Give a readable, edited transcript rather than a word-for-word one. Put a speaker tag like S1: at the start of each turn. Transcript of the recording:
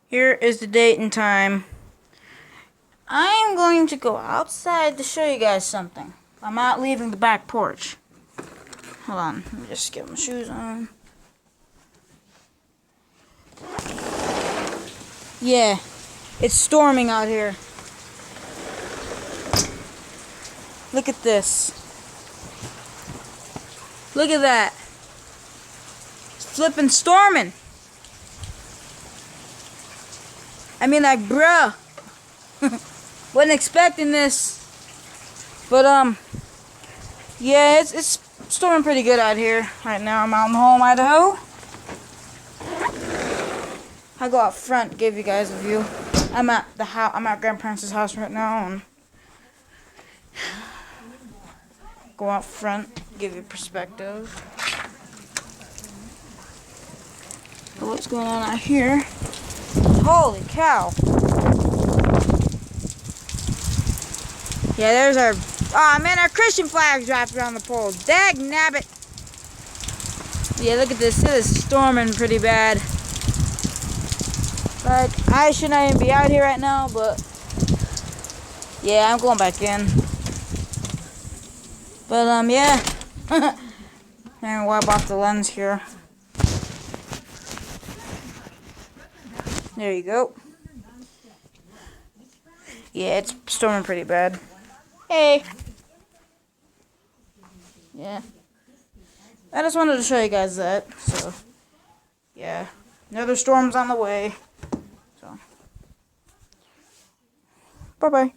S1: Here is the date and time. I'm going to go outside to show you guys something. I'm not leaving the back porch. Hold on, let me just get my shoes on. Yeah, it's storming out here. Look at this. Look at that. It's flipping storming. I mean, like, bruh. Wasn't expecting this. But, yeah, it's storming pretty good out here right now. I'm out in home, Idaho. I'll go out front, give you guys a view. I'm at the house. I'm at grandparents' house right now, and go out front, give you perspective. So what's going on out here? Holy cow! Yeah, there's our. Oh man, our Christian flag's wrapped around the pole. Dag nabbit! Yeah, look at this. It is storming pretty bad. Like, I should not even be out here right now, but yeah, I'm going back in. But yeah. I'm gonna wipe off the lens here. There you go. Yeah, it's storming pretty bad. Hey. Yeah. I just wanted to show you guys that. So, yeah. Another storm's on the way. So, bye-bye.